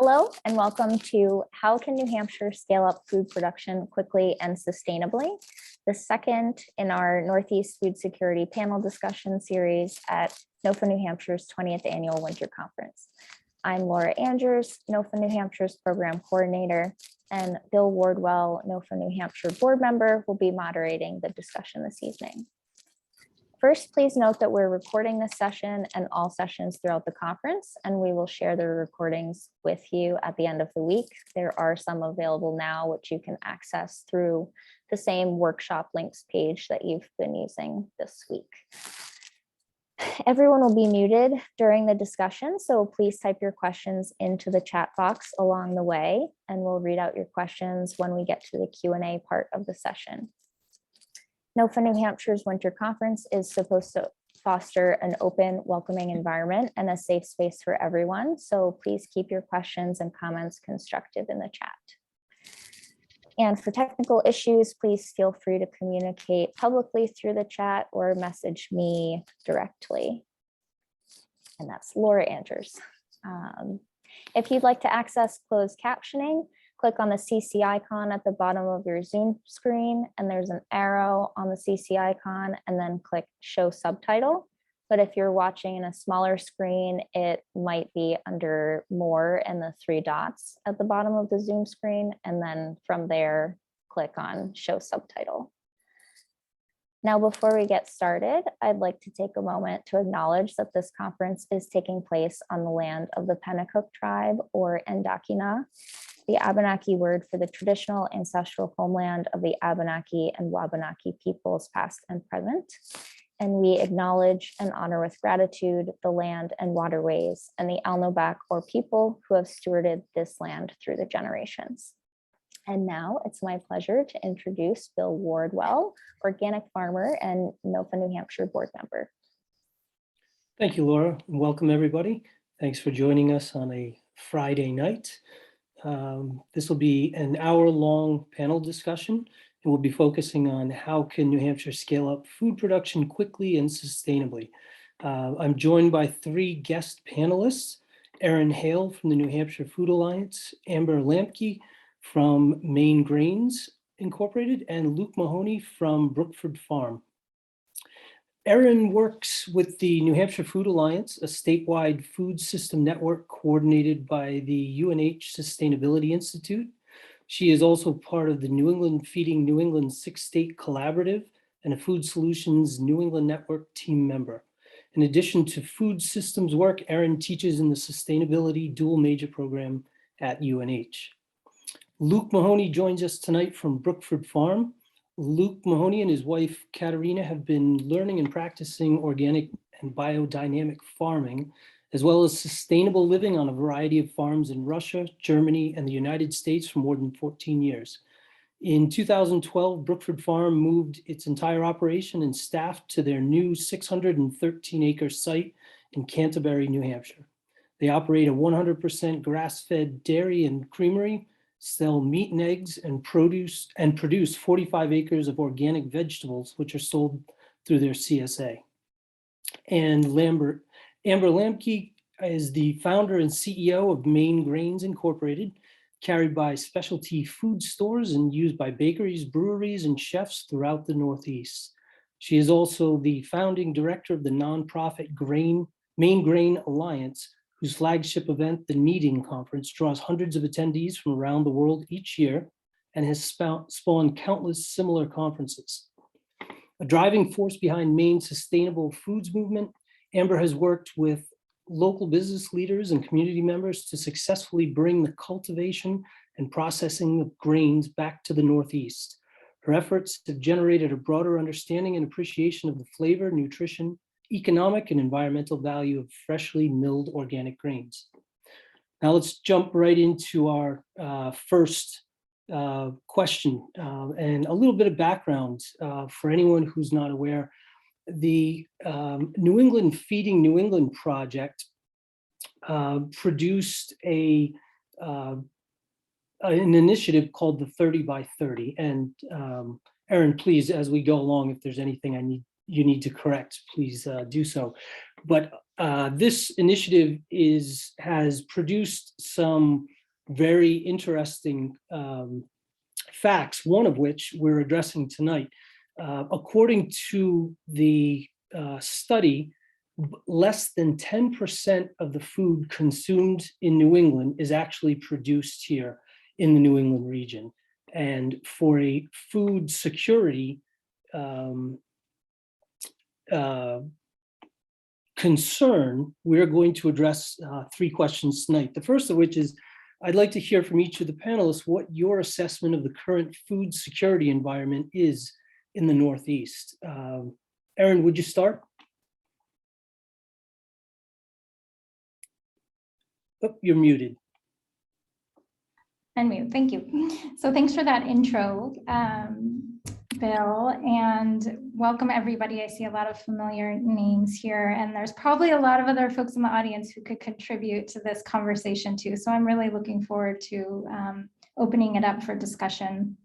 Hello and welcome to How Can New Hampshire Scale Up Food Production Quickly and Sustainably, the second in our Northeast Food Security panel discussion series at NOFA New Hampshire's 20th Annual Winter Conference. I'm Laura Andrews, NOFA New Hampshire's Program Coordinator, and Bill Wardwell, NOFA New Hampshire Board Member, will be moderating the discussion this evening. First, please note that we're recording this session and all sessions throughout the conference, and we will share the recordings with you at the end of the week. There are some available now, which you can access through the same workshop links page that you've been using this week. Everyone will be muted during the discussion, so please type your questions into the chat box along the way, and we'll read out your questions when we get to the Q&A part of the session. NOFA New Hampshire's Winter Conference is supposed to foster an open, welcoming environment and a safe space for everyone. So please keep your questions and comments constructive in the chat. And for technical issues, please feel free to communicate publicly through the chat or message me directly. And that's Laura Andrews. If you'd like to access closed captioning, click on the CC icon at the bottom of your Zoom screen, and there's an arrow on the CC icon, and then click Show Subtitle. But if you're watching in a smaller screen, it might be under More and the three dots at the bottom of the Zoom screen, and then from there, click on Show Subtitle. Now, before we get started, I'd like to take a moment to acknowledge that this conference is taking place on the land of the Pennacook tribe, or Endakina, the Abenaki word for the traditional ancestral homeland of the Abenaki and Wabanaki peoples past and present. And we acknowledge and honor with gratitude the land and waterways and the Alnobak, or people who have stewarded this land through the generations. And now it's my pleasure to introduce Bill Wardwell, organic farmer and NOFA New Hampshire board member. Thank you, Laura, and welcome everybody. Thanks for joining us on a Friday night. This will be an hour-long panel discussion, and we'll be focusing on how can New Hampshire scale up food production quickly and sustainably. I'm joined by three guest panelists: Erin Hale from the New Hampshire Food Alliance, Amber Lambke from Maine Grains Incorporated, and Luke Mahoney from Brookford Farm. Erin works with the New Hampshire Food Alliance, a statewide food system network coordinated by the UNH Sustainability Institute. She is also part of the New England Feeding New England 6-State Collaborative and a Food Solutions New England Network team member. In addition to food systems work, Erin teaches in the Sustainability dual major program at UNH. Luke Mahoney joins us tonight from Brookford Farm. Luke Mahoney and his wife, Katerina, have been learning and practicing organic and biodynamic farming, as well as sustainable living on a variety of farms in Russia, Germany, and the United States for more than 14 years. In 2012, Brookford Farm moved its entire operation and staff to their new 613-acre site in Canterbury, New Hampshire. They operate a 100% grass-fed dairy and creamery, sell meat and eggs, and produce 45 acres of organic vegetables, which are sold through their CSA. And Amber Lambke is the founder and CEO of Maine Grains Incorporated, carried by specialty food stores and used by bakeries, breweries, and chefs throughout the Northeast. She is also the founding director of the nonprofit Maine Grain Alliance, whose flagship event, the Kneading Conference, draws hundreds of attendees from around the world each year and has spawned countless similar conferences. A driving force behind Maine's sustainable foods movement, Amber has worked with local business leaders and community members to successfully bring the cultivation and processing of grains back to the Northeast. Her efforts have generated a broader understanding and appreciation of the flavor, nutrition, economic and environmental value of freshly milled organic grains. Now let's jump right into our first question and a little bit of background for anyone who's not aware. The New England Feeding New England project produced an initiative called the 30 by 30. And Erin, please, as we go along, if there's anything you need to correct, please do so. But This initiative has produced some very interesting facts, one of which we're addressing tonight. According to the study, less than 10% of the food consumed in New England is actually produced here in the New England region. And for a food security concern, we're going to address 3 questions tonight. The first of which is, I'd like to hear from each of the panelists what your assessment of the current food security environment is in the Northeast. Erin, would you start? Oh, you're muted. Unmute, thank you. So thanks for that intro, Bill, and welcome everybody. I see a lot of familiar names here, and there's probably a lot of other folks in the audience who could contribute to this conversation too. So I'm really looking forward to opening it up for discussion.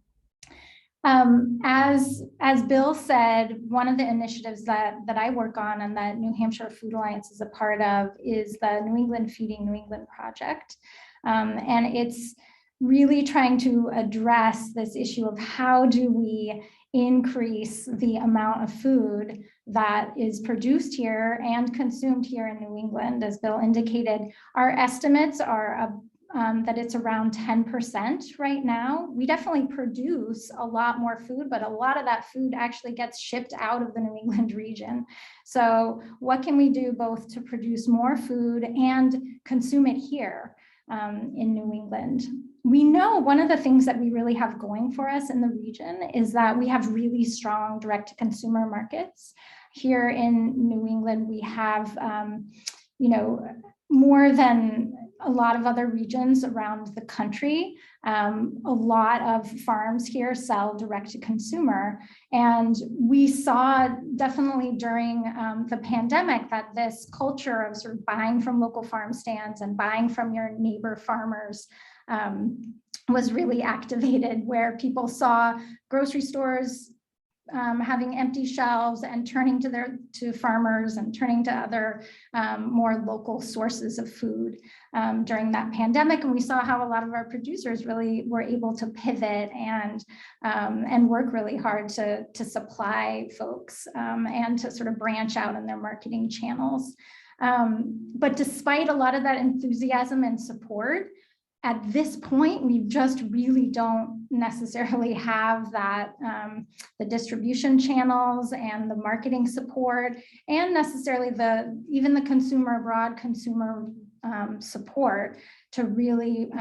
As Bill said, one of the initiatives that I work on and that New Hampshire Food Alliance is a part of is the New England Feeding New England project. And it's really trying to address this issue of how do we increase the amount of food that is produced here and consumed here in New England. As Bill indicated, our estimates are that it's around 10% right now. We definitely produce a lot more food, but a lot of that food actually gets shipped out of the New England region. So what can we do both to produce more food and consume it here in New England? We know one of the things that we really have going for us in the region is that we have really strong direct-to-consumer markets. Here in New England, we have, more than a lot of other regions around the country. A lot of farms here sell direct to consumer. And we saw definitely during the pandemic that this culture of sort of buying from local farm stands and buying from your neighbor farmers was really activated, where people saw grocery stores having empty shelves and turning to farmers and turning to other more local sources of food during that pandemic. And we saw how a lot of our producers really were able to pivot and work really hard to supply folks and to sort of branch out in their marketing channels. But despite a lot of that enthusiasm and support, at this point, we just really don't necessarily have that, the distribution channels and the marketing support, and necessarily even the broad consumer support to really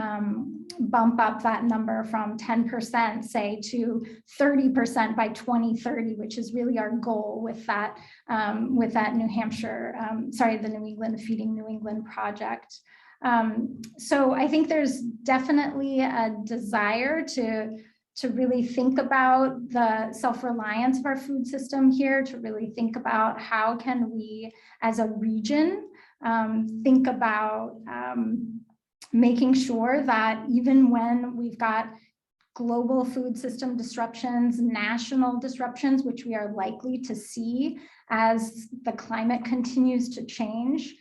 bump up that number from 10%, say, to 30% by 2030, which is really our goal with that New Hampshire, the New England Feeding New England project. So I think there's definitely a desire to really think about the self-reliance of our food system here, to really think about how can we as a region think about making sure that even when we've got global food system disruptions, national disruptions, which we are likely to see as the climate continues to change,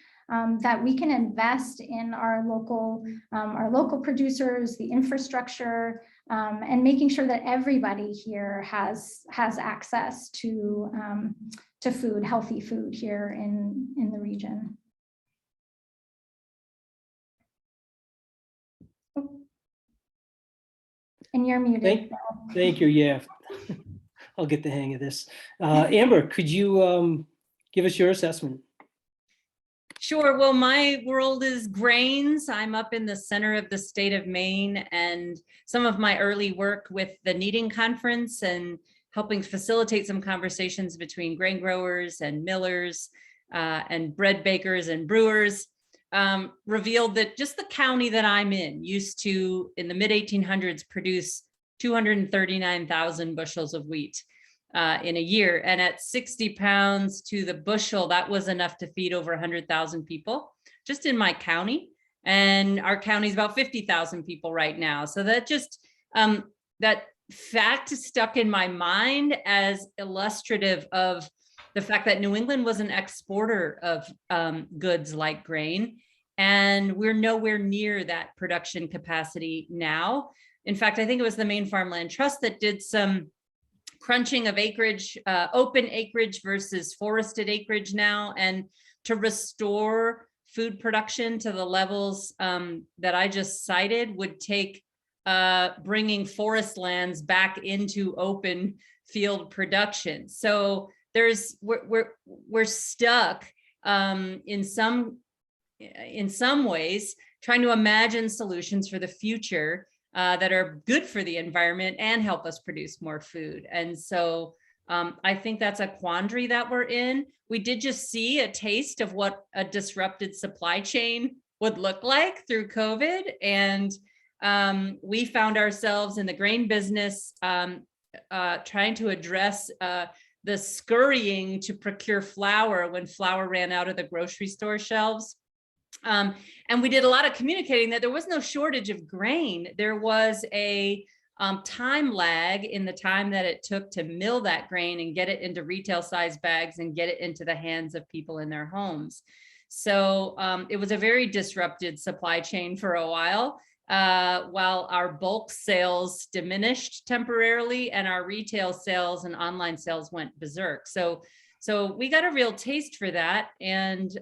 that we can invest in our local producers, the infrastructure, and making sure that everybody here has access to food, healthy food here in the region. Oh. And you're muted. Thank you. Yeah, I'll get the hang of this. Amber, could you give us your assessment? Sure. Well, my world is grains. I'm up in the center of the state of Maine, and some of my early work with the Kneading Conference and helping facilitate some conversations between grain growers and millers and bread bakers and brewers revealed that just the county that I'm in used to, in the mid-1800s, produce 239,000 bushels of wheat in a year. And at 60 pounds to the bushel, that was enough to feed over 100,000 people just in my county. And our county is about 50,000 people right now. So that just, that fact stuck in my mind as illustrative of the fact that New England was an exporter of goods like grain, and we're nowhere near that production capacity now. In fact, I think it was the Maine Farmland Trust that did some crunching of acreage, open acreage versus forested acreage now, and to restore food production to the levels that I just cited would take bringing forest lands back into open field production. So we're stuck in some ways trying to imagine solutions for the future that are good for the environment and help us produce more food. And so I think that's a quandary that we're in. We did just see a taste of what a disrupted supply chain would look like through COVID. And we found ourselves in the grain business trying to address the scurrying to procure flour when flour ran out of the grocery store shelves. And we did a lot of communicating that there was no shortage of grain. There was a time lag in the time that it took to mill that grain and get it into retail size bags and get it into the hands of people in their homes. So it was a very disrupted supply chain for a while our bulk sales diminished temporarily and our retail sales and online sales went berserk. So we got a real taste for that. And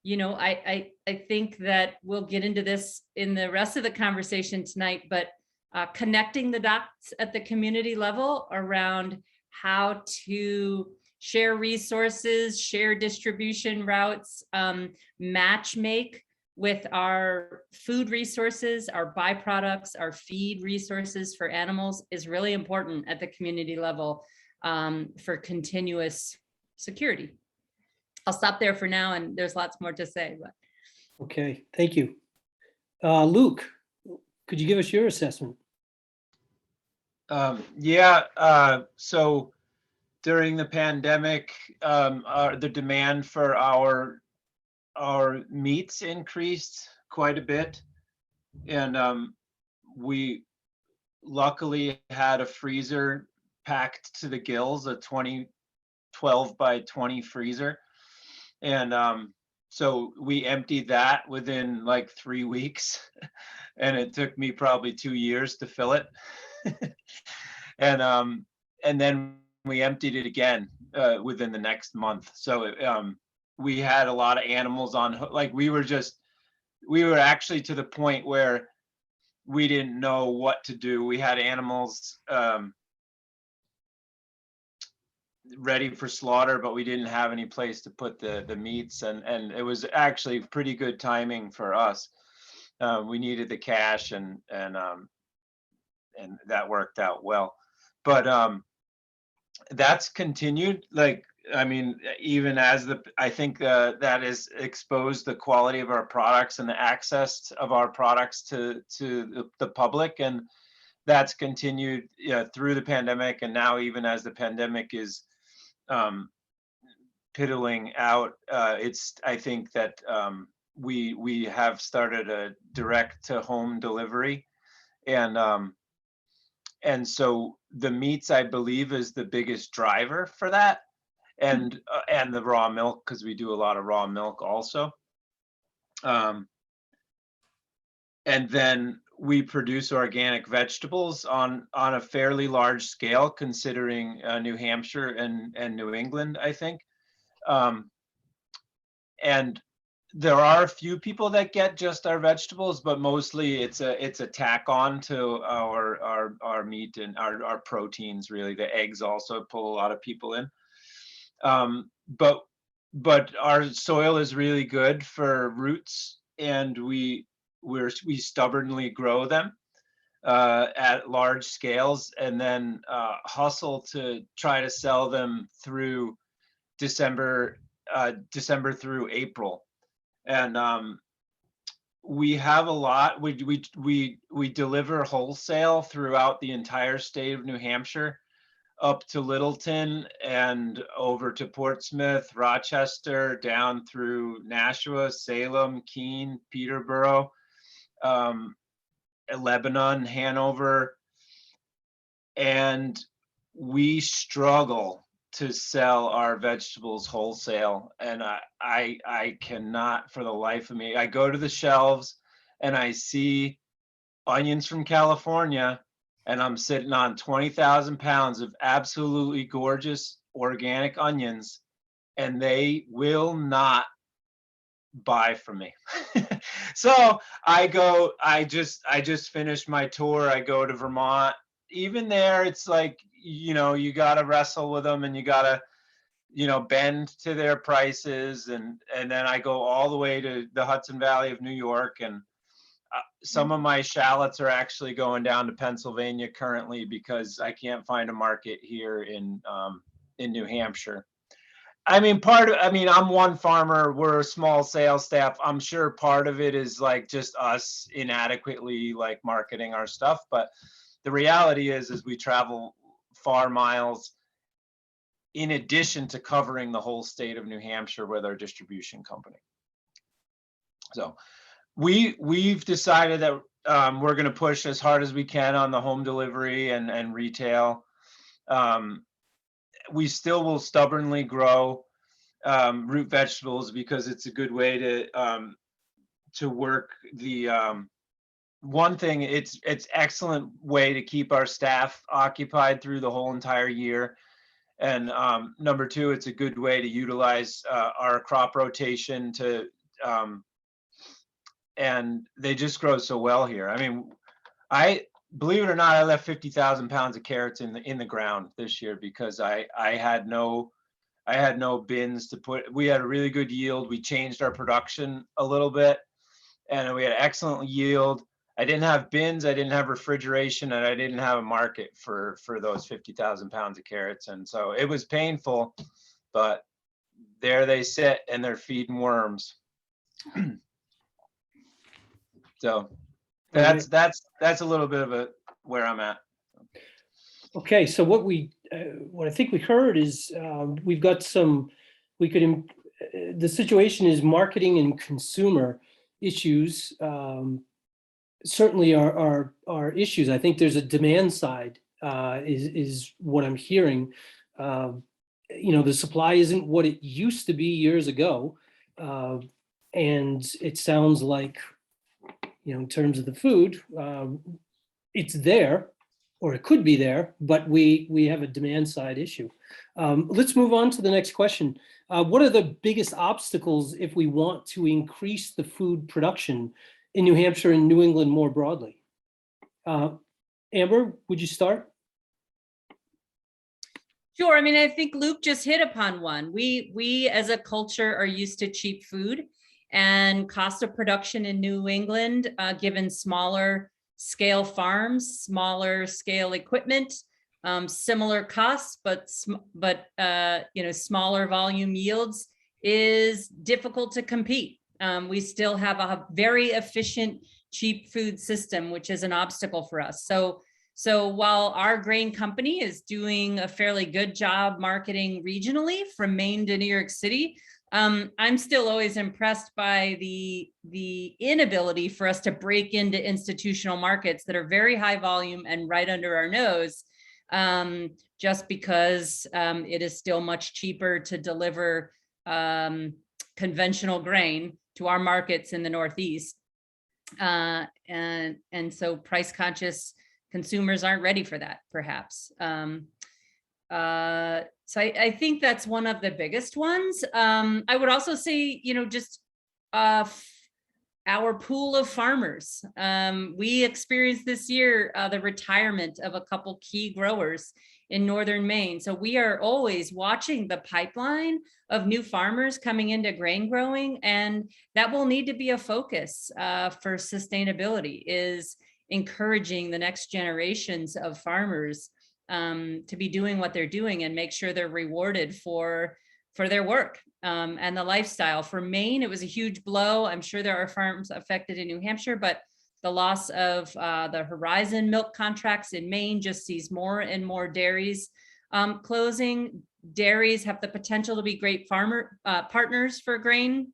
you know, I think that we'll get into this in the rest of the conversation tonight, but connecting the dots at the community level around how to share resources, share distribution routes, match make with our food resources, our byproducts, our feed resources for animals is really important at the community level for continuous security. I'll stop there for now, and there's lots more to say. But. Okay, thank you. Luke, could you give us your assessment? So during the pandemic, the demand for our meats increased quite a bit, and we luckily had a freezer packed to the gills, a 12 by 20 freezer. And so we emptied that within like 3 weeks and it took me probably 2 years to fill it. And then we emptied it again within the next month. So we had a lot of animals on, like we were actually to the point where we didn't know what to do. We had animals ready for slaughter, but we didn't have any place to put the meats, and it was actually pretty good timing for us. We needed the cash, and that worked out well. But that's continued. Like, I mean, even as I think that has exposed the quality of our products and the access of our products to the public, and that's continued through the pandemic, and now even as the pandemic is piddling out, I think that we have started a direct to home delivery, and so the meats, I believe, is the biggest driver for that, and the raw milk, because we do a lot of raw milk also, and then we produce organic vegetables on a fairly large scale, considering New Hampshire and New England, I think. And there are a few people that get just our vegetables, but mostly it's a tack on to our meat and our proteins. Really, the eggs also pull a lot of people in. But our soil is really good for roots, and we stubbornly grow them at large scales, and then hustle to try to sell them through December through April. And we have a lot. We deliver wholesale throughout the entire state of New Hampshire, up to Littleton and over to Portsmouth, Rochester, down through Nashua, Salem, Keene, Peterborough, Lebanon, Hanover, and we struggle to sell our vegetables wholesale, and I cannot for the life of me. I go to the shelves and I see onions from California, and I'm sitting on 20,000 pounds of absolutely gorgeous organic onions, and they will not buy from me. So I just finished my tour. I go to Vermont. Even there, it's like, you got to wrestle with them, and you got to, bend to their prices. And then I go all the way to the Hudson Valley of New York. And some of my shallots are actually going down to Pennsylvania currently because I can't find a market here in New Hampshire. I mean, I'm one farmer. We're a small sales staff. I'm sure part of it is like just us inadequately like marketing our stuff. But the reality is we travel far miles in addition to covering the whole state of New Hampshire with our distribution company. So we've decided that we're going to push as hard as we can on the home delivery and retail. We still will stubbornly grow root vegetables because it's a good way to work the one thing. It's excellent way to keep our staff occupied through the whole entire year. And number two, it's a good way to utilize our crop rotation and they just grow so well here. I mean, believe it or not, I left 50,000 pounds of carrots in the ground this year because I had no bins to put. We had a really good yield. We changed our production a little bit, and we had excellent yield. I didn't have bins, I didn't have refrigeration, and I didn't have a market for those 50,000 pounds of carrots. And so it was painful, but there they sit and they're feeding worms. So that's a little bit of where I'm at. Okay, so what I think we heard is we've got the situation is marketing and consumer issues certainly are issues. I think there's a demand side is what I'm hearing. The supply isn't what it used to be years ago. And it sounds like, in terms of the food, it's there, or it could be there, but we have a demand side issue. Let's move on to the next question. What are the biggest obstacles if we want to increase the food production in New Hampshire and New England more broadly? Amber, would you start? Sure. I mean, I think Luke just hit upon one. We as a culture are used to cheap food, and cost of production in New England, given smaller scale farms, smaller scale equipment, similar costs, but smaller volume yields, is difficult to compete. We still have a very efficient, cheap food system, which is an obstacle for us. So while our grain company is doing a fairly good job marketing regionally from Maine to New York City, I'm still always impressed by the inability for us to break into institutional markets that are very high volume and right under our nose, just because it is still much cheaper to deliver conventional grain to our markets in the Northeast. And so price conscious consumers aren't ready for that, perhaps. So I think that's one of the biggest ones. I would also say, just our pool of farmers. We experienced this year the retirement of a couple key growers in northern Maine. So we are always watching the pipeline of new farmers coming into grain growing, and that will need to be a focus for sustainability, is encouraging the next generations of farmers to be doing what they're doing and make sure they're rewarded for their work and the lifestyle. For Maine, it was a huge blow. I'm sure there are farms affected in New Hampshire, but the loss of the Horizon milk contracts in Maine just sees more and more dairies closing. Dairies have the potential to be great farmer partners for grain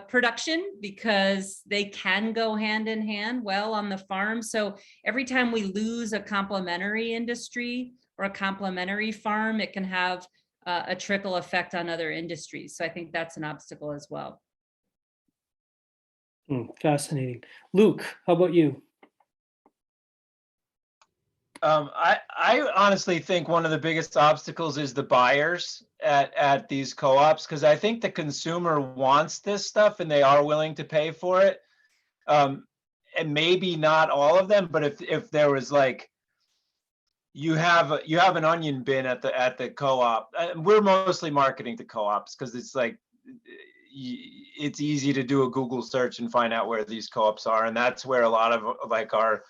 production, because they can go hand in hand well on the farm. So every time we lose a complementary industry or a complementary farm, it can have a trickle effect on other industries. So I think that's an obstacle as well. Fascinating. Luke, how about you? I honestly think one of the biggest obstacles is the buyers at these co-ops, because I think the consumer wants this stuff and they are willing to pay for it. And maybe not all of them, but if there was like, you have an onion bin at the co-op. We're mostly marketing to co-ops because it's like, it's easy to do a Google search and find out where these co-ops are, and that's where a lot of like our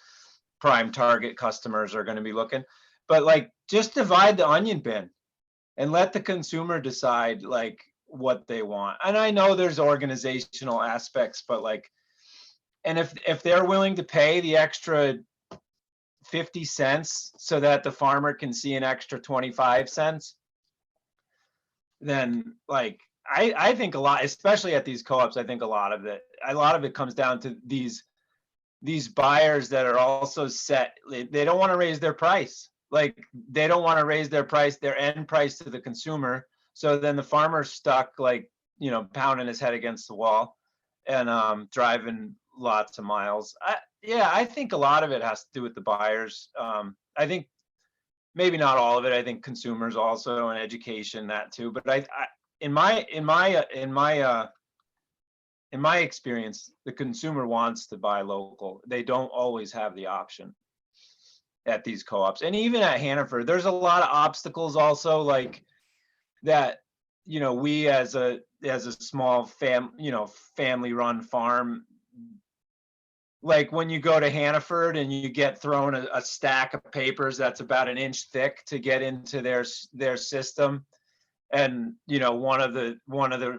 prime target customers are going to be looking. But like, just divide the onion bin and let the consumer decide like what they want. And I know there's organizational aspects, but like, and if they're willing to pay the extra 50 cents so that the farmer can see an extra 25 cents, then like, I think a lot, especially at these co-ops, I think a lot of it comes down to these buyers that are also set. They don't want to raise their price. Like, they don't want to raise their price, their end price to the consumer. So then the farmer's stuck, like, you know, pounding his head against the wall and driving lots of miles. I think a lot of it has to do with the buyers. I think maybe not all of it. I think consumers also, and education, that too. But in my experience, the consumer wants to buy local. They don't always have the option at these co-ops. And even at Hannaford, there's a lot of obstacles also, like that, you know, we as a small family run farm, like when you go to Hannaford and you get thrown a stack of papers that's about an inch thick to get into their system. And, you know, one of the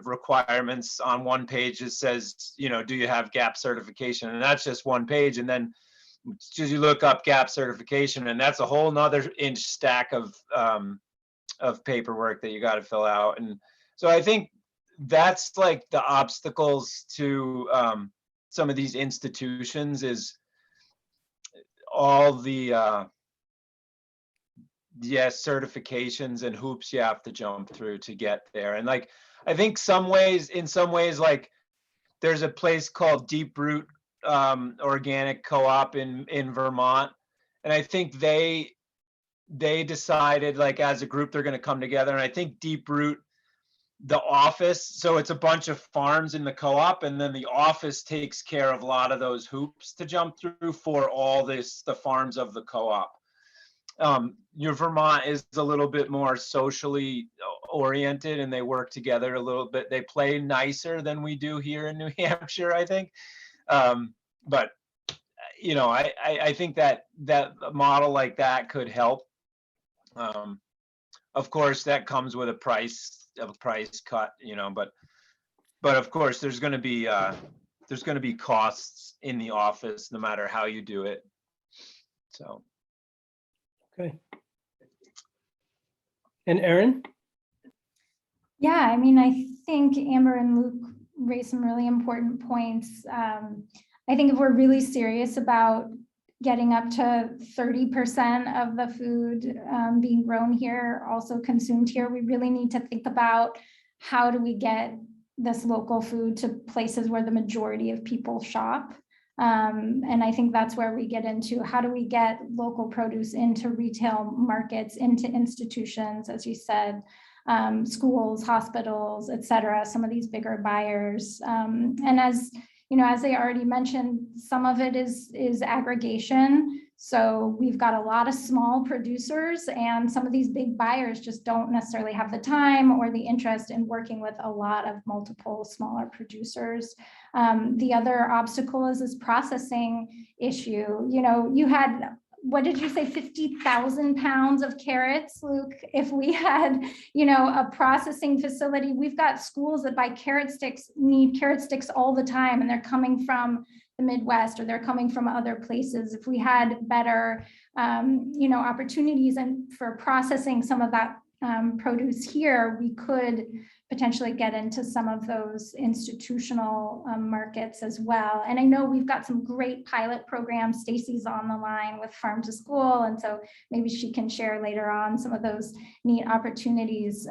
requirements on one page, it says, you know, do you have GAP certification? And that's just one page. And then you look up GAP certification, and that's a whole nother inch stack of paperwork that you got to fill out. And so I think that's like the obstacles to some of these institutions, is all the certifications and hoops you have to jump through to get there. And like, I think in some ways, like there's a place called Deep Root Organic Co-op in Vermont. And I think they decided, like, as a group, they're going to come together. And I think Deep Root, the office, so it's a bunch of farms in the co-op, and then the office takes care of a lot of those hoops to jump through for all the farms of the co-op. Your Vermont is a little bit more socially oriented, and they work together a little bit. They play nicer than we do here in New Hampshire, I think. But you know, I think that a model like that could help. Of course, that comes with a price cut, you know, but of course there's going to be costs in the office no matter how you do it. So. Okay. And Erin? Yeah, I mean, I think Amber and Luke raised some really important points. I think if we're really serious about getting up to 30% of the food being grown here, also consumed here, we really need to think about how do we get this local food to places where the majority of people shop. And I think that's where we get into how do we get local produce into retail markets, into institutions, as you said, schools, hospitals, et cetera, some of these bigger buyers. And as you know, as they already mentioned, some of it is aggregation. So we've got a lot of small producers, and some of these big buyers just don't necessarily have the time or the interest in working with a lot of multiple smaller producers. The other obstacle is this processing issue. You know, you had, what did you say, 50,000 pounds of carrots, Luke? If we had, you know, a processing facility, we've got schools that buy carrot sticks, need carrot sticks all the time, and they're coming from the Midwest or they're coming from other places. If we had better, you know, opportunities and for processing some of that produce here, we could potentially get into some of those institutional markets as well. And I know we've got some great pilot programs. Stacy's on the line with Farm to School, and so maybe she can share later on some of those neat opportunities.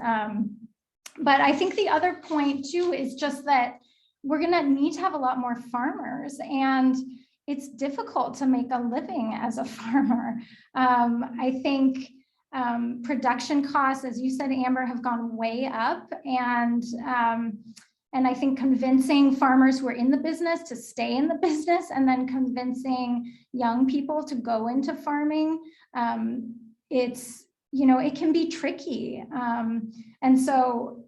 But I think the other point too is just that we're going to need to have a lot more farmers, and it's difficult to make a living as a farmer. I think production costs, as you said, Amber, have gone way up, and I think convincing farmers who are in the business to stay in the business, and then convincing young people to go into farming, it's, you know, it can be tricky. And so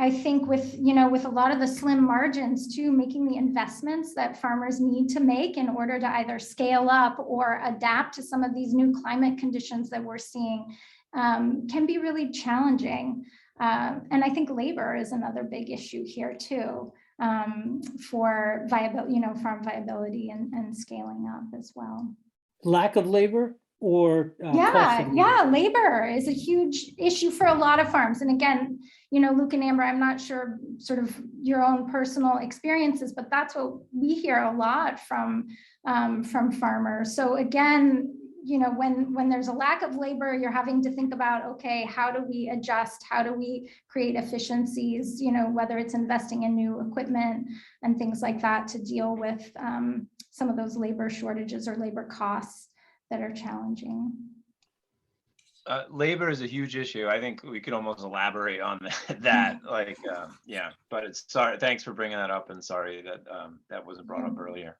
I think with, you know, with a lot of the slim margins too, making the investments that farmers need to make in order to either scale up or adapt to some of these new climate conditions that we're seeing can be really challenging. And I think labor is another big issue here too, for viability, you know, farm viability and scaling up as well. Lack of labor or cost of labor? Yeah, labor is a huge issue for a lot of farms. And again, you know, Luke and Amber, I'm not sure sort of your own personal experiences, but that's what we hear a lot from farmers. So again, you know, when there's a lack of labor, you're having to think about, okay, how do we adjust? How do we create efficiencies? You know, whether it's investing in new equipment and things like that to deal with some of those labor shortages or labor costs that are challenging. Labor is a huge issue. I think we could almost elaborate on that. Like, yeah, but it's sorry. Thanks for bringing that up, and sorry that that wasn't brought up earlier.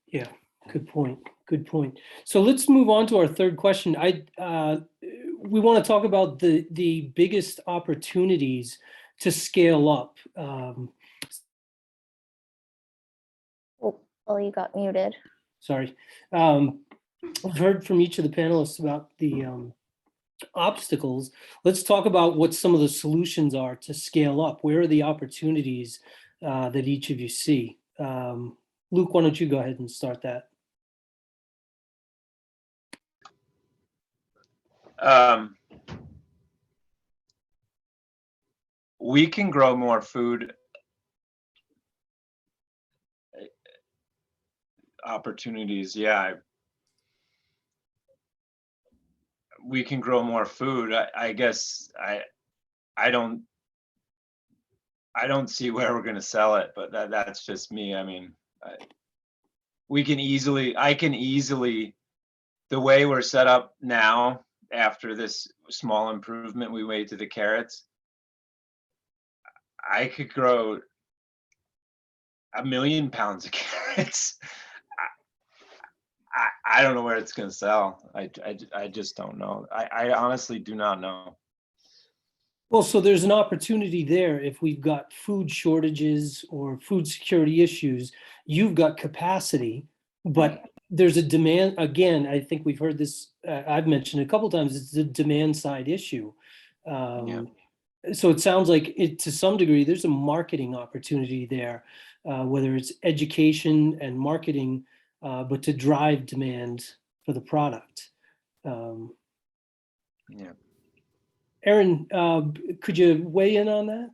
Yeah, good point. Good point. So let's move on to our third question. We want to talk about the biggest opportunities to scale up. Oh, you got muted. Sorry. I've heard from each of the panelists about the obstacles. Let's talk about what some of the solutions are to scale up. Where are the opportunities that each of you see? Luke, why don't you go ahead and start that? We can grow more food opportunities. Yeah, we can grow more food. I guess I don't see where we're going to sell it, but that's just me. I mean, I can easily, the way we're set up now, after this small improvement we made to the carrots, I could grow 1 million pounds of carrots. I don't know where it's going to sell. I just don't know. I honestly do not know. Well, so there's an opportunity there. If we've got food shortages or food security issues, you've got capacity, but there's a demand. Again, I think we've heard this, I've mentioned a couple of times, it's the demand side issue. Yeah. So it sounds like to some degree, there's a marketing opportunity there, whether it's education and marketing, but to drive demand for the product. Yeah. Erin, could you weigh in on that?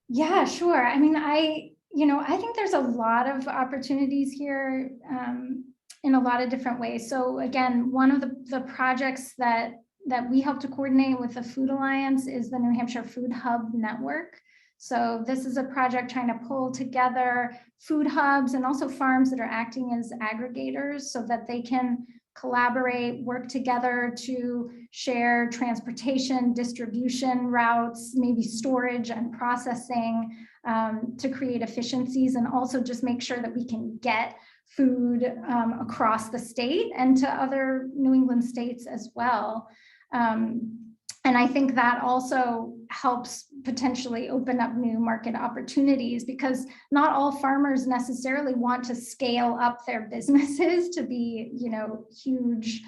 Yeah, sure. I mean, I think there's a lot of opportunities here in a lot of different ways. So again, one of the projects that we help to coordinate with the Food Alliance is the New Hampshire Food Hub Network. So this is a project trying to pull together food hubs and also farms that are acting as aggregators so that they can collaborate, work together to share transportation, distribution routes, maybe storage and processing to create efficiencies, and also just make sure that we can get food across the state and to other New England states as well. And I think that also helps potentially open up new market opportunities, because not all farmers necessarily want to scale up their businesses to be, you know, huge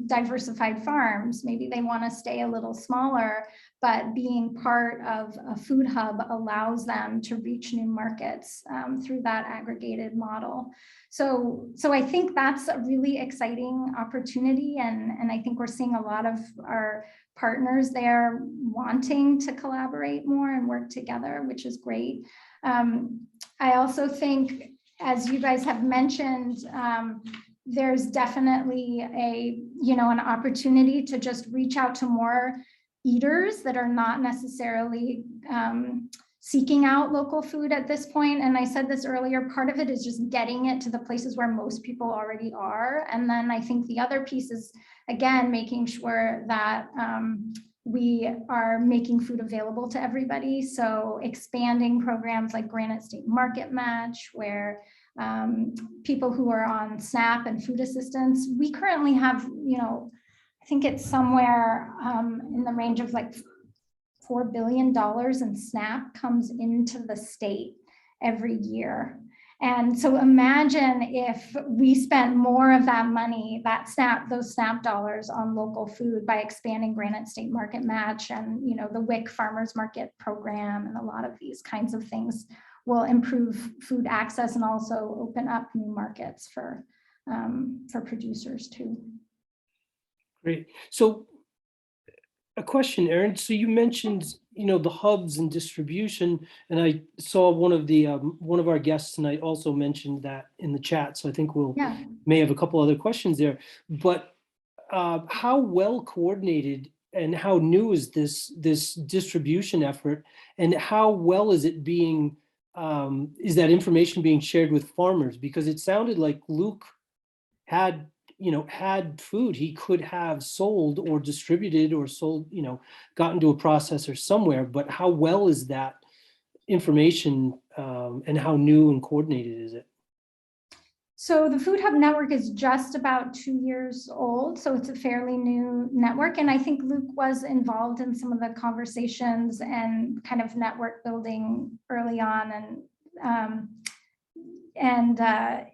diversified farms. Maybe they want to stay a little smaller, but being part of a food hub allows them to reach new markets through that aggregated model. So I think that's a really exciting opportunity, and I think we're seeing a lot of our partners there wanting to collaborate more and work together, which is great. I also think, as you guys have mentioned, there's definitely an opportunity to just reach out to more eaters that are not necessarily seeking out local food at this point. And I said this earlier, part of it is just getting it to the places where most people already are. And then I think the other piece is, again, making sure that we are making food available to everybody. So expanding programs like Granite State Market Match, where people who are on SNAP and food assistance, we currently have, I think it's somewhere in the range of like $4 billion in SNAP comes into the state every year. And so imagine if we spent more of that money, those SNAP dollars on local food by expanding Granite State Market Match and the WIC Farmers Market Program, and a lot of these kinds of things will improve food access and also open up new markets for producers too. Great. So a question, Erin. So you mentioned, the hubs and distribution, and I saw one of our guests tonight also mentioned that in the chat. So I think may have a couple other questions there. But how well coordinated and how new is this distribution effort, and how well is it being? Is that information being shared with farmers? Because it sounded like Luke had food he could have sold or distributed or sold, gotten to a processor somewhere, but how well is that information and how new and coordinated is it? So the Food Hub network is just about 2 years old, so it's a fairly new network. And I think Luke was involved in some of the conversations and kind of network building early on. And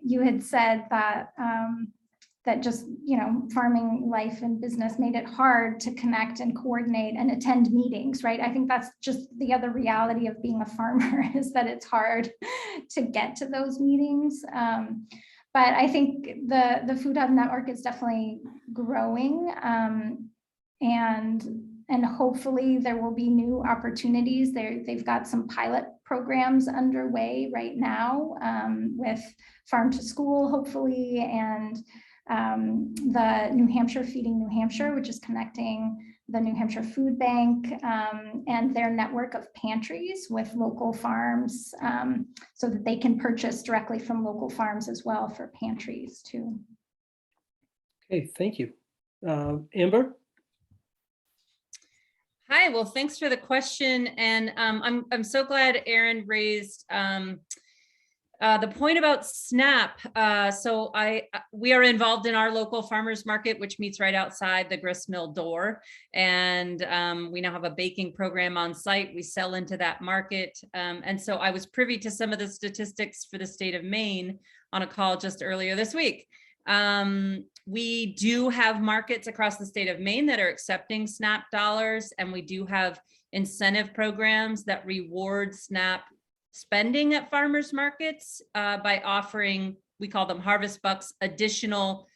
you had said that that just, farming life and business made it hard to connect and coordinate and attend meetings, right? I think that's just the other reality of being a farmer is that it's hard to get to those meetings. But I think the Food Hub network is definitely growing, and hopefully there will be new opportunities. They've got some pilot programs underway right now with Farm to School, hopefully, and the New Hampshire Feeding New Hampshire, which is connecting the New Hampshire Food Bank and their network of pantries with local farms so that they can purchase directly from local farms as well for pantries too. Okay, thank you. Amber? Hi, well, thanks for the question. And I'm so glad Erin raised the point about SNAP. So we are involved in our local farmers market, which meets right outside the gristmill door. And we now have a baking program on site. We sell into that market. And so I was privy to some of the statistics for the state of Maine on a call just earlier this week. We do have markets across the state of Maine that are accepting SNAP dollars, and we do have incentive programs that reward SNAP spending at farmers markets by offering, we call them Harvest Bucks, additional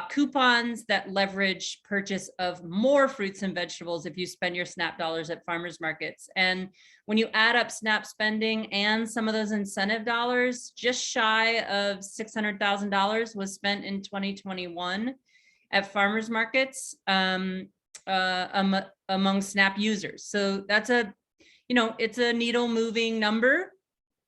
coupons that leverage purchase of more fruits and vegetables if you spend your SNAP dollars at farmers markets. And when you add up SNAP spending and some of those incentive dollars, just shy of $600,000 was spent in 2021 at farmers markets among SNAP users. So that's it's a needle moving number.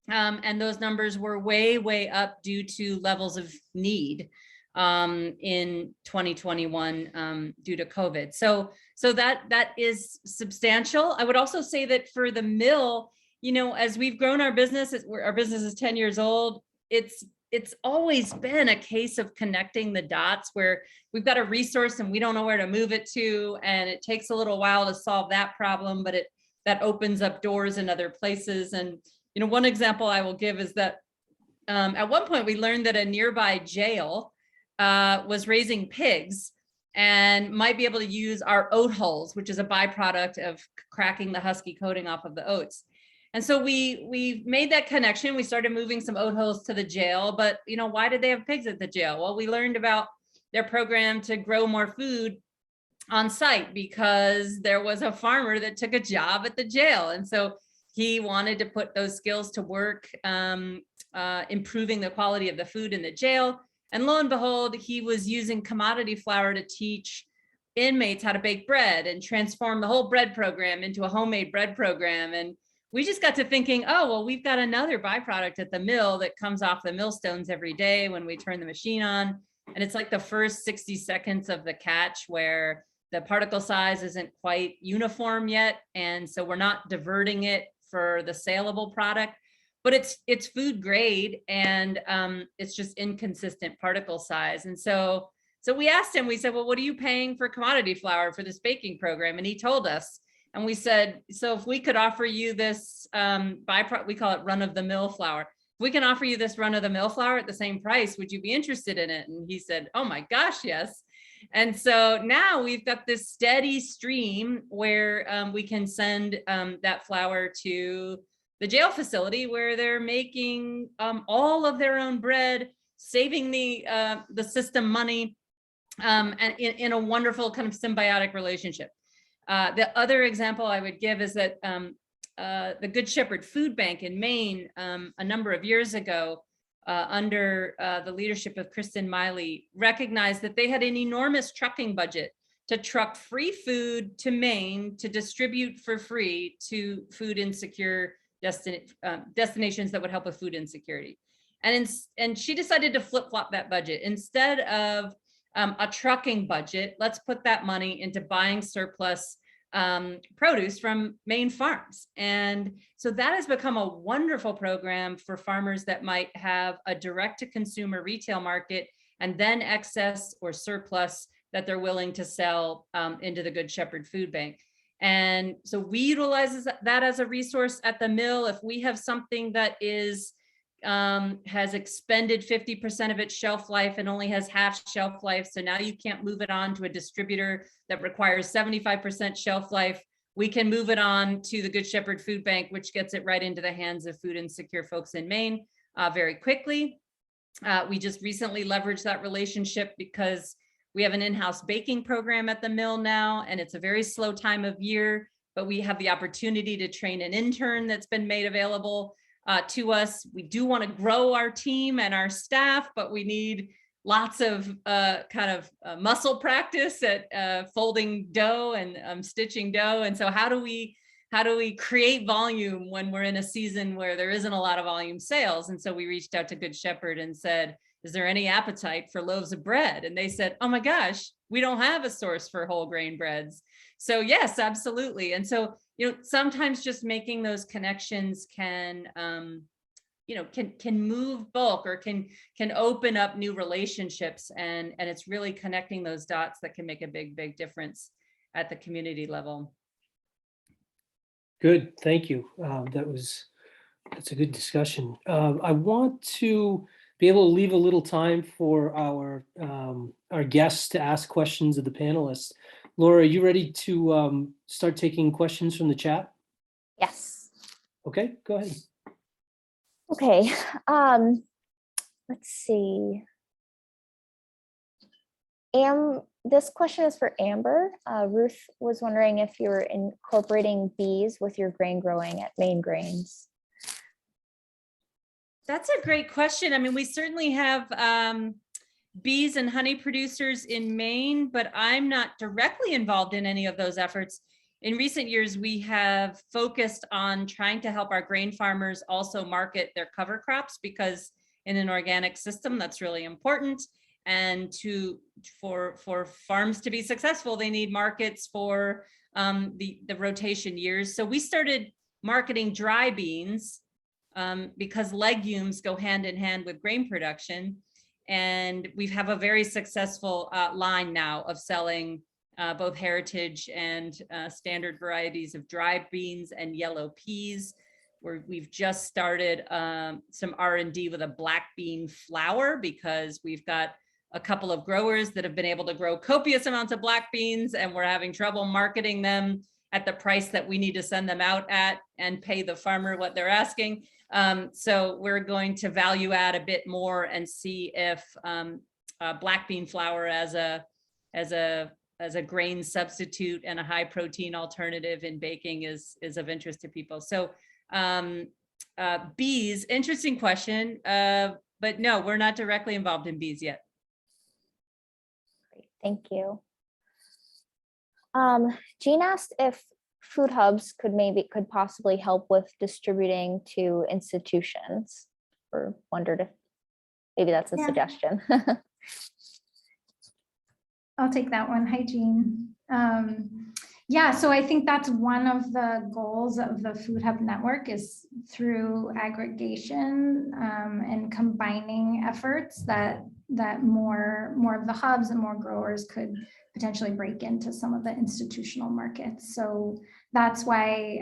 And those numbers were way, way up due to levels of need in 2021 due to COVID. So that is substantial. I would also say that for the mill, as we've grown our business, our business is 10 years old. It's always been a case of connecting the dots where we've got a resource and we don't know where to move it to, and it takes a little while to solve that problem, but that opens up doors in other places. And one example I will give is that at one point we learned that a nearby jail was raising pigs, and might be able to use our oat hulls, which is a byproduct of cracking the husky coating off of the oats. And so we made that connection. We started moving some oat hulls to the jail, but why did they have pigs at the jail? Well, we learned about their program to grow more food on site because there was a farmer that took a job at the jail. And so he wanted to put those skills to work, improving the quality of the food in the jail. And lo and behold, he was using commodity flour to teach inmates how to bake bread and transform the whole bread program into a homemade bread program. And we just got to thinking, oh, well, we've got another byproduct at the mill that comes off the millstones every day when we turn the machine on. And it's like the first 60 seconds of the catch where the particle size isn't quite uniform yet. And so we're not diverting it for the saleable product, but it's food grade, and it's just inconsistent particle size. And so we asked him, we said, well, what are you paying for commodity flour for this baking program? And he told us, and we said, so if we could offer you this byproduct, we call it run of the mill flour. If we can offer you this run of the mill flour at the same price, would you be interested in it? And he said, oh my gosh, yes. And so now we've got this steady stream where we can send that flour to the jail facility where they're making all of their own bread, saving the system money, and in a wonderful kind of symbiotic relationship. The other example I would give is that the Good Shepherd Food Bank in Maine a number of years ago, under the leadership of Kristen Miley, recognized that they had an enormous trucking budget to truck free food to Maine to distribute for free to food insecure destinations that would help with food insecurity. And she decided to flip-flop that budget. Instead of a trucking budget, let's put that money into buying surplus produce from Maine farms. And so that has become a wonderful program for farmers that might have a direct-to-consumer retail market and then excess or surplus that they're willing to sell into the Good Shepherd Food Bank. And so we utilize that as a resource at the mill. If we have something that is has expended 50% of its shelf life and only has half shelf life, so now you can't move it on to a distributor that requires 75% shelf life, we can move it on to the Good Shepherd Food Bank, which gets it right into the hands of food insecure folks in Maine very quickly. We just recently leveraged that relationship because we have an in-house baking program at the mill now, and it's a very slow time of year, but we have the opportunity to train an intern that's been made available to us. We do want to grow our team and our staff, but we need lots of muscle practice at folding dough and stitching dough. And so how do we create volume when we're in a season where there isn't a lot of volume sales? And so we reached out to Good Shepherd and said, is there any appetite for loaves of bread? And they said, oh my gosh, we don't have a source for whole grain breads. So yes, absolutely. And so, sometimes just making those connections can move bulk or can open up new relationships. And it's really connecting those dots that can make a big difference at the community level. Good, thank you. That's a good discussion. I want to be able to leave a little time for our guests to ask questions of the panelists. Laura, are you ready to start taking questions from the chat? Yes. Okay, go ahead. Okay, let's see. This question is for Amber. Ruth was wondering if you were incorporating bees with your grain growing at Maine Grains. That's a great question. I mean, we certainly have bees and honey producers in Maine, but I'm not directly involved in any of those efforts. In recent years, we have focused on trying to help our grain farmers also market their cover crops, because in an organic system, that's really important. And for farms to be successful, they need markets for the rotation years. So we started marketing dry beans because legumes go hand in hand with grain production. And we have a very successful line now of selling both heritage and standard varieties of dry beans and yellow peas, where we've just started some R&D with a black bean flour, because we've got a couple of growers that have been able to grow copious amounts of black beans, and we're having trouble marketing them at the price that we need to send them out at and pay the farmer what they're asking. So we're going to value add a bit more and see if black bean flour as a grain substitute and a high protein alternative in baking is of interest to people. So bees, interesting question, but no, we're not directly involved in bees yet. Great, thank you. Jean asked if food hubs could possibly help with distributing to institutions, or wondered if maybe that's a Yeah. suggestion. I'll take that one. Hi, Jean. Yeah, so I think that's one of the goals of the Food Hub Network, is through aggregation and combining efforts that more of the hubs and more growers could potentially break into some of the institutional markets. So that's why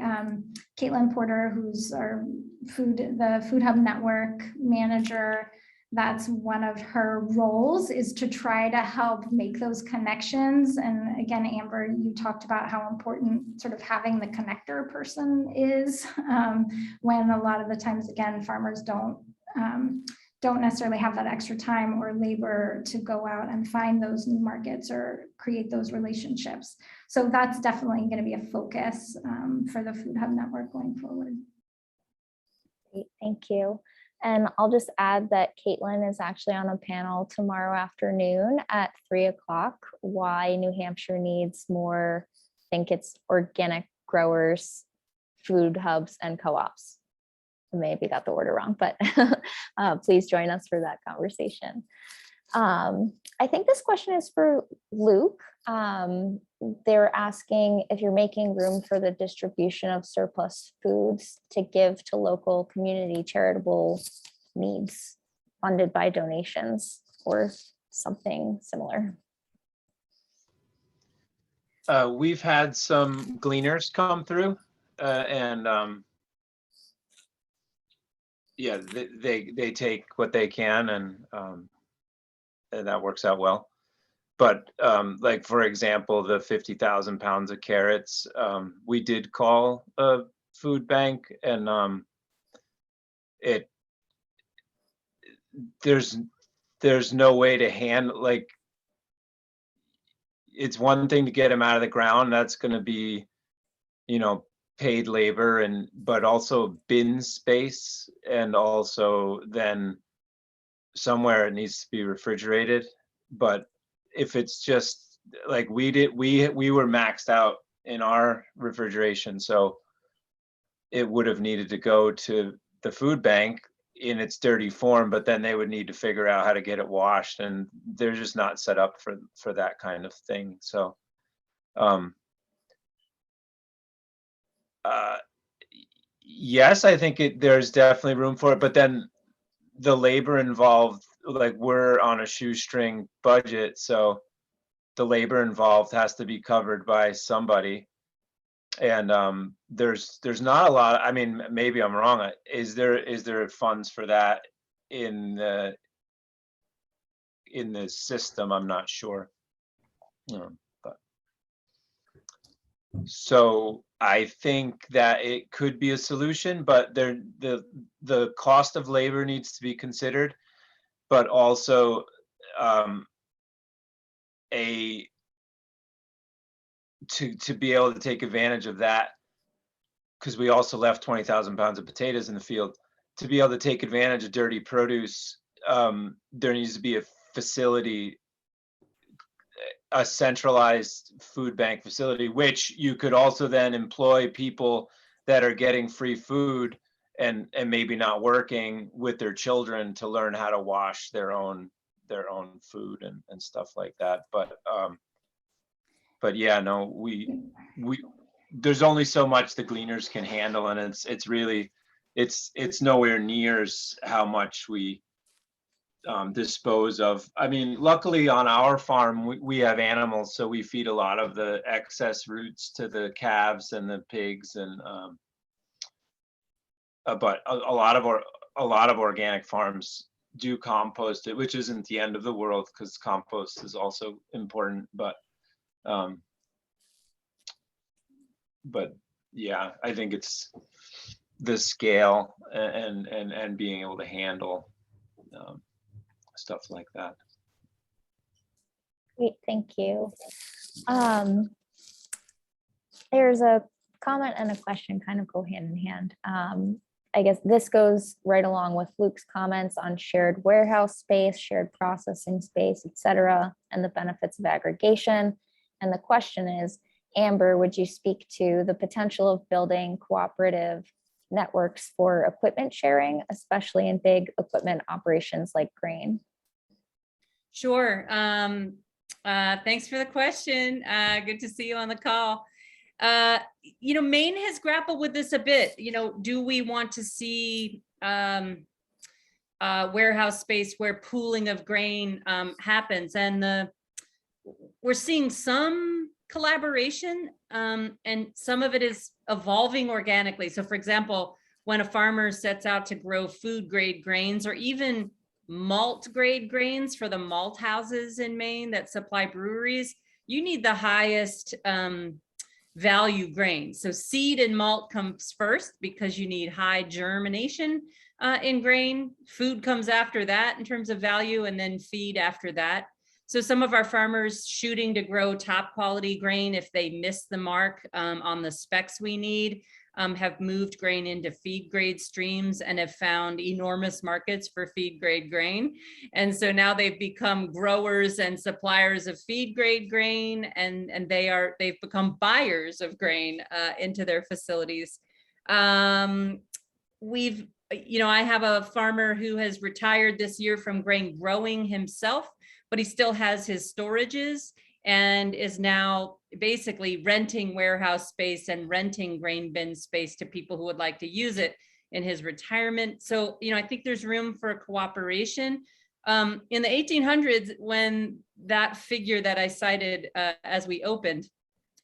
Caitlin Porter, who's the Food Hub Network manager, that's one of her roles, is to try to help make those connections. And again, Amber, you talked about how important sort of having the connector person is, when a lot of the times, again, farmers don't necessarily have that extra time or labor to go out and find those new markets or create those relationships. So that's definitely going to be a focus for the Food Hub Network going forward. Great, thank you. And I'll just add that Caitlin is actually on a panel tomorrow afternoon at 3 o'clock, why New Hampshire needs more, I think it's organic growers, food hubs, and co-ops. Maybe got the order wrong, but please join us for that conversation. I think this question is for Luke. They're asking if you're making room for the distribution of surplus foods to give to local community charitable needs funded by donations or something similar. We've had some gleaners come through and yeah, they take what they can, and that works out well. But like, for example, the 50,000 pounds of carrots, we did call a food bank, and there's no way to handle, like, it's one thing to get them out of the ground. That's going to be, paid labor, but also bin space, and also then somewhere it needs to be refrigerated. But if it's just like we were maxed out in our refrigeration, so it would have needed to go to the food bank in its dirty form, but then they would need to figure out how to get it washed, and they're just not set up for that kind of thing. So yes, I think there's definitely room for it, but then the labor involved, like, we're on a shoestring budget, so the labor involved has to be covered by somebody. And there's not a lot. I mean, maybe I'm wrong. Is there funds for that in the system? I'm not sure. But so I think that it could be a solution, but the cost of labor needs to be considered, but also to be able to take advantage of that, because we also left 20,000 pounds of potatoes in the field. To be able to take advantage of dirty produce, there needs to be a facility, a centralized food bank facility, which you could also then employ people that are getting free food and maybe not working with their children to learn how to wash their own food and stuff like that. But yeah, no, we there's only so much the gleaners can handle, and it's really nowhere near how much we dispose of. I mean, luckily on our farm we have animals, so we feed a lot of the excess roots to the calves and the pigs, and but a lot of organic farms do compost it, which isn't the end of the world because compost is also important, but yeah, I think it's the scale and being able to handle stuff like that. Great, thank you. There's a comment and a question kind of go hand in hand. I guess this goes right along with Luke's comments on shared warehouse space, shared processing space, et cetera, and the benefits of aggregation. And the question is, Amber, would you speak to the potential of building cooperative networks for equipment sharing, especially in big equipment operations like grain? Sure. Thanks for the question. Good to see you on the call. Maine has grappled with this a bit. Do we want to see warehouse space where pooling of grain happens? And we're seeing some collaboration, and some of it is evolving organically. So for example, when a farmer sets out to grow food grade grains or even malt grade grains for the malt houses in Maine that supply breweries, you need the highest value grains. So seed and malt comes first because you need high germination in grain. Food comes after that in terms of value, and then feed after that. So some of our farmers shooting to grow top quality grain, if they miss the mark on the specs we need, have moved grain into feed grade streams and have found enormous markets for feed grade grain. And so now they've become growers and suppliers of feed grade grain, and they've become buyers of grain into their facilities. I have a farmer who has retired this year from grain growing himself, but he still has his storages and is now basically renting warehouse space and renting grain bin space to people who would like to use it in his retirement. So, I think there's room for cooperation. In the 1800s, when that figure that I cited as we opened,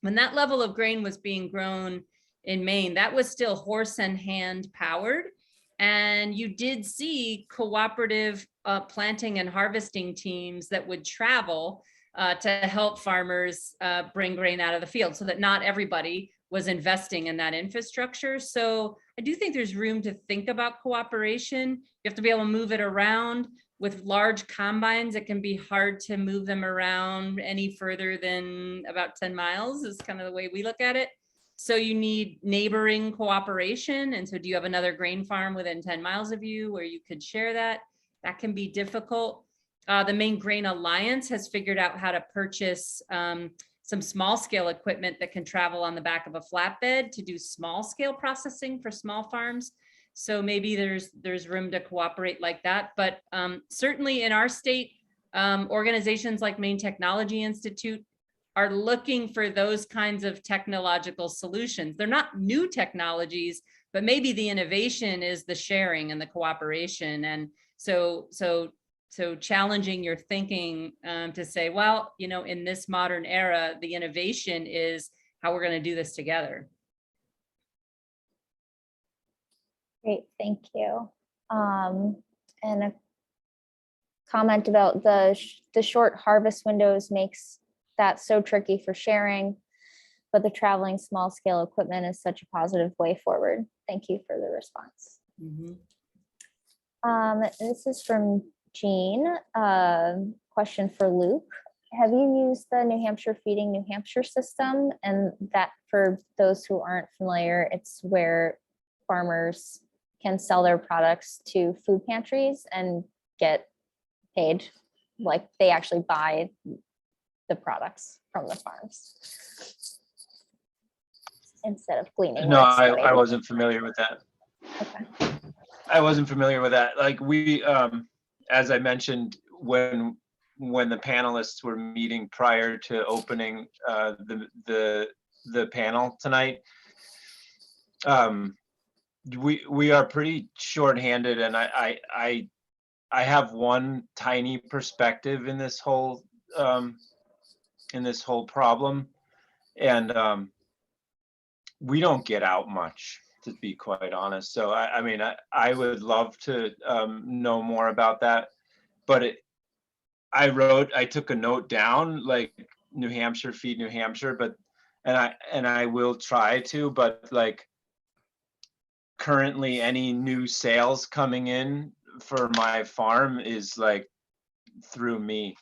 when that level of grain was being grown in Maine, that was still horse and hand powered. And you did see cooperative planting and harvesting teams that would travel to help farmers bring grain out of the field, so that not everybody was investing in that infrastructure. So I do think there's room to think about cooperation. You have to be able to move it around. With large combines, it can be hard to move them around any further than about 10 miles is kind of the way we look at it. So you need neighboring cooperation. And so do you have another grain farm within 10 miles of you where you could share that? That can be difficult. The Maine Grain Alliance has figured out how to purchase some small scale equipment that can travel on the back of a flatbed to do small scale processing for small farms. So maybe there's room to cooperate like that. But certainly in our state, organizations like Maine Technology Institute are looking for those kinds of technological solutions. They're not new technologies, but maybe the innovation is the sharing and the cooperation. And so challenging your thinking to say, well, in this modern era, the innovation is how we're going to do this together. Great, thank you. And a comment about the short harvest windows makes that so tricky for sharing, but the traveling small scale equipment is such a positive way forward. Thank you for the response. Mm-hmm. This is from Jean. Question for Luke. Have you used the New Hampshire Feeding New Hampshire system? And that, for those who aren't familiar, it's where farmers can sell their products to food pantries and get paid, like they actually buy the products from the farms instead of gleaning. No, I wasn't familiar with that. Okay. I wasn't familiar with that. Like we, as I mentioned, when the panelists were meeting prior to opening the panel tonight, we are pretty short-handed, and I have one tiny perspective in this whole problem, and we don't get out much to be quite honest. So I mean, I would love to know more about that, but I took a note down, like New Hampshire, feed New Hampshire, but, and I will try to, but like currently any new sales coming in for my farm is like through me.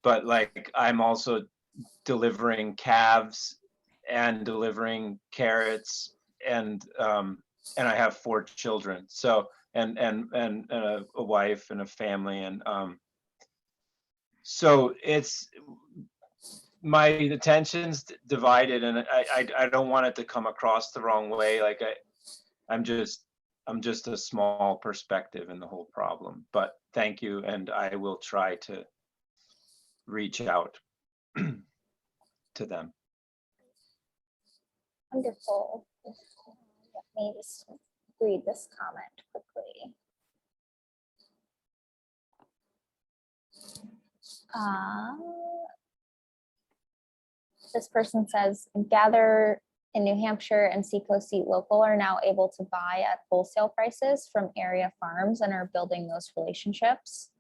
But like I'm also delivering calves and delivering carrots, and I have 4 children, so and a wife and a family, and so it's, my attention's divided, and I don't want it to come across the wrong way. Like I'm just a small perspective in the whole problem. But thank you, and I will try to reach out to them. Wonderful. Let me just read this comment quickly. This person says, Gather in New Hampshire and Seacoast Eat Local are now able to buy at wholesale prices from area farms and are building those relationships.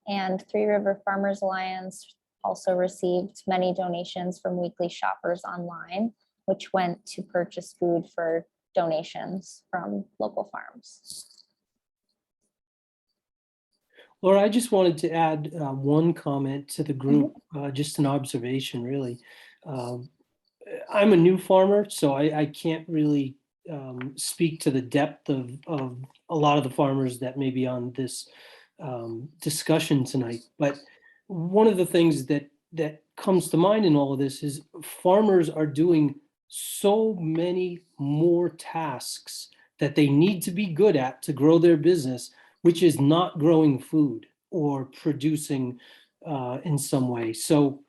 And Three River Farmers Alliance also received many donations from weekly shoppers online, which went to purchase food for donations from local farms. Laura, I just wanted to add one comment to the group, just an observation, really. I'm a new farmer, so I can't really speak to the depth of a lot of the farmers that may be on this discussion tonight. But one of the things that comes to mind in all of this is farmers are doing so many more tasks that they need to be good at to grow their business, which is not growing food or producing in some way. So,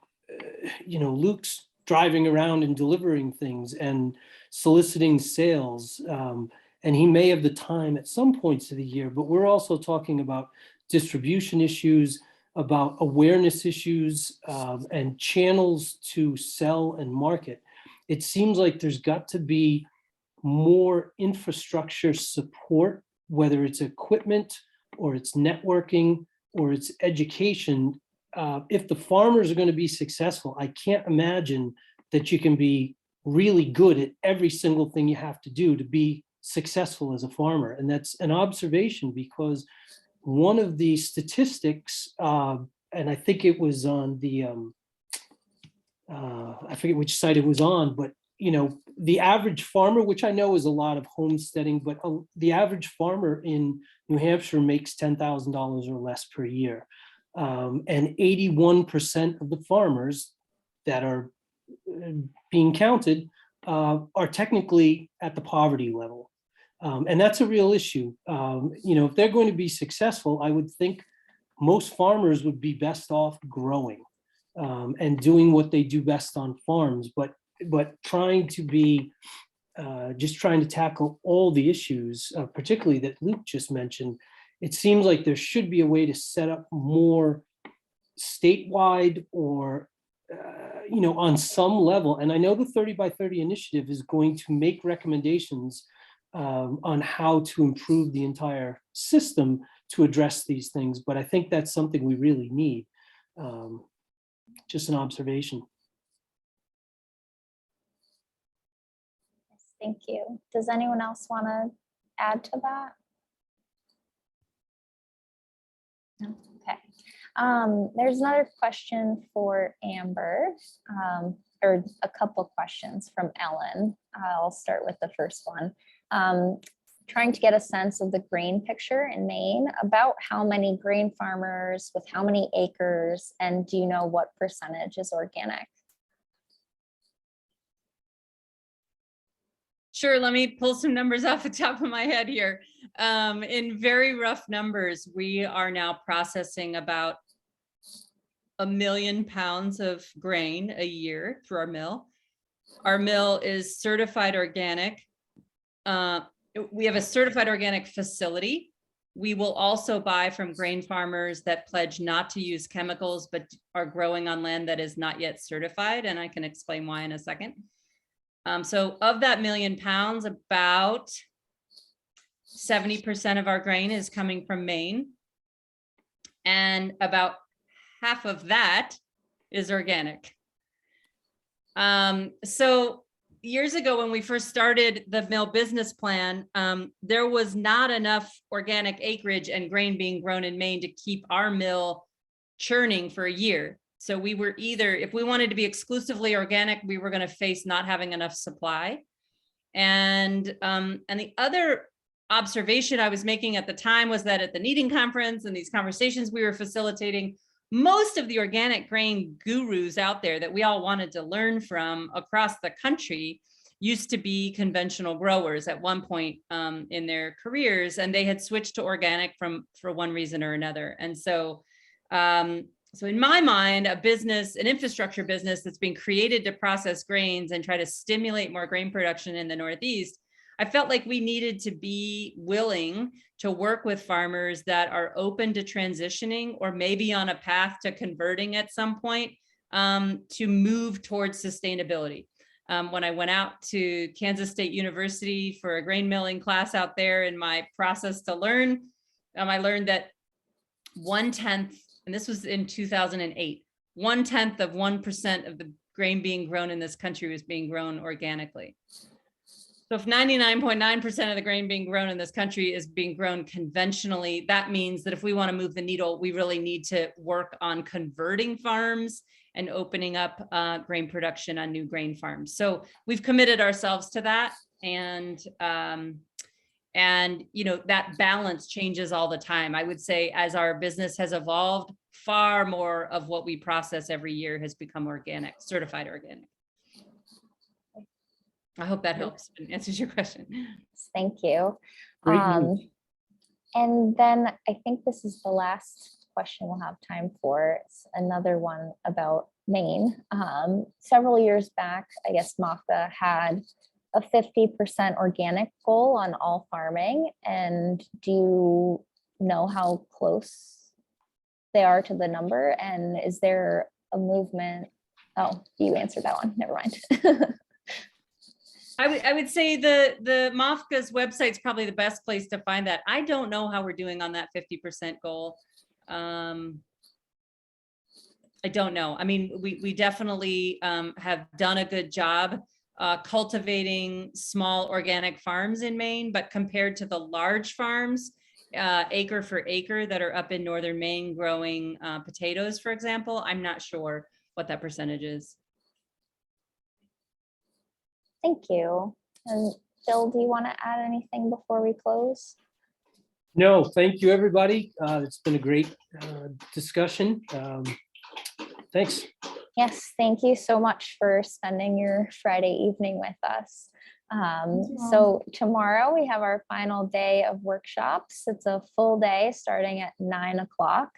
Luke's driving around and delivering things and soliciting sales. And he may have the time at some points of the year, but we're also talking about distribution issues, about awareness issues, and channels to sell and market. It seems like there's got to be more infrastructure support, whether it's equipment or it's networking or it's education. If the farmers are going to be successful, I can't imagine that you can be really good at every single thing you have to do to be successful as a farmer. And that's an observation, because one of the statistics, and I think it was on the, I forget which site it was on, but the average farmer, which I know is a lot of homesteading, but the average farmer in New Hampshire makes $10,000 or less per year. And 81% of the farmers that are being counted are technically at the poverty level. And that's a real issue. If they're going to be successful, I would think most farmers would be best off growing and doing what they do best on farms, but trying to be just trying to tackle all the issues, particularly that Luke just mentioned. It seems like there should be a way to set up more statewide or, on some level. And I know the 30 by 30 initiative is going to make recommendations on how to improve the entire system to address these things. But I think that's something we really need. Just an observation. Thank you. Does anyone else want to add to that? No? Okay. There's another question for Amber, or a couple questions from Ellen. I'll start with the first one. Trying to get a sense of the grain picture in Maine, about how many grain farmers with how many acres, and do you know what percentage is organic? Sure, let me pull some numbers off the top of my head here. In very rough numbers, we are now processing about 1 million pounds of grain a year through our mill. Our mill is certified organic. We have a certified organic facility. We will also buy from grain farmers that pledge not to use chemicals, but are growing on land that is not yet certified. And I can explain why in a second. So of that 1 million pounds, about 70% of our grain is coming from Maine. And about half of that is organic. So years ago, when we first started the mill business plan, there was not enough organic acreage and grain being grown in Maine to keep our mill churning for a year. So we were either, if we wanted to be exclusively organic, we were going to face not having enough supply. And the other observation I was making at the time was that at the kneading conference and these conversations we were facilitating, most of the organic grain gurus out there that we all wanted to learn from across the country used to be conventional growers at one point in their careers, and they had switched to organic for one reason or another. And so, so in my mind, a business, an infrastructure business that's being created to process grains and try to stimulate more grain production in the Northeast, I felt like we needed to be willing to work with farmers that are open to transitioning or maybe on a path to converting at some point to move towards sustainability. When I went out to Kansas State University for a grain milling class out there in my process to learn, I learned that 1/10, and this was in 2008, 1/10 of 1% of the grain being grown in this country was being grown organically. So if 99.9% of the grain being grown in this country is being grown conventionally, that means that if we want to move the needle, we really need to work on converting farms and opening up grain production on new grain farms. So we've committed ourselves to that. And you know, that balance changes all the time. I would say as our business has evolved, far more of what we process every year has become organic, certified organic. I hope that helps and answers your question. Thank you. Great news. And then I think this is the last question we'll have time for. It's another one about Maine. Several years back, I guess MOFA had a 50% organic goal on all farming. And do you know how close they are to the number? And is there a movement? Oh, you answered that one. Never mind. I would say the MOFGA's website is probably the best place to find that. I don't know how we're doing on that 50% goal. I don't know. I mean, we definitely have done a good job cultivating small organic farms in Maine, but compared to the large farms, acre for acre that are up in northern Maine growing potatoes, for example, I'm not sure what that percentage is. Thank you. And Phil, do you want to add anything before we close? No, thank you, everybody. It's been a great discussion. Thanks. Yes, thank you so much for spending your Friday evening with us. So tomorrow we have our final day of workshops. It's a full day starting at 9 o'clock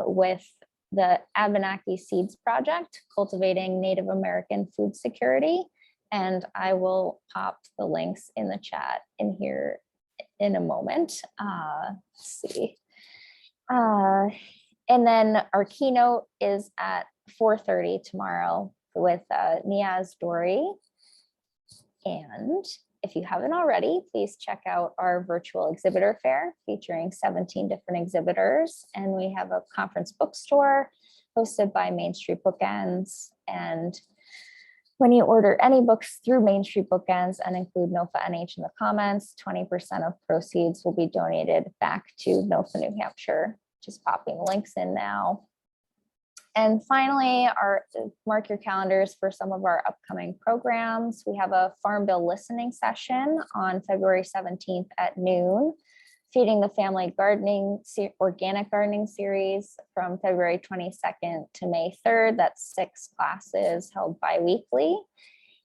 with the Abenaki Seeds Project, Cultivating Native American Food Security. And I will pop the links in the chat in here in a moment. Let's see. And then our keynote is at 4:30 tomorrow with Niaz Dory. And if you haven't already, please check out our virtual exhibitor fair featuring 17 different exhibitors. And we have a conference bookstore hosted by Main Street Bookends. And when you order any books through Main Street Bookends and include NOFA-NH in the comments, 20% of proceeds will be donated back to NOFA New Hampshire. Just popping links in now. And finally, mark your calendars for some of our upcoming programs. We have a Farm Bill listening session on February 17th at noon, Feeding the Family Gardening, Organic Gardening Series from February 22nd to May 3rd. That's 6 classes held bi-weekly.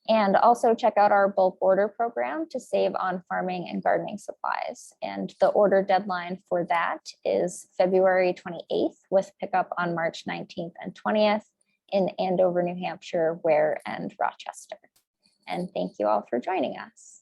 And also check out our bulk order program to save on farming and gardening supplies. And the order deadline for that is February 28th with pickup on March 19th and 20th in Andover, New Hampshire, Ware, and Rochester. And thank you all for joining us.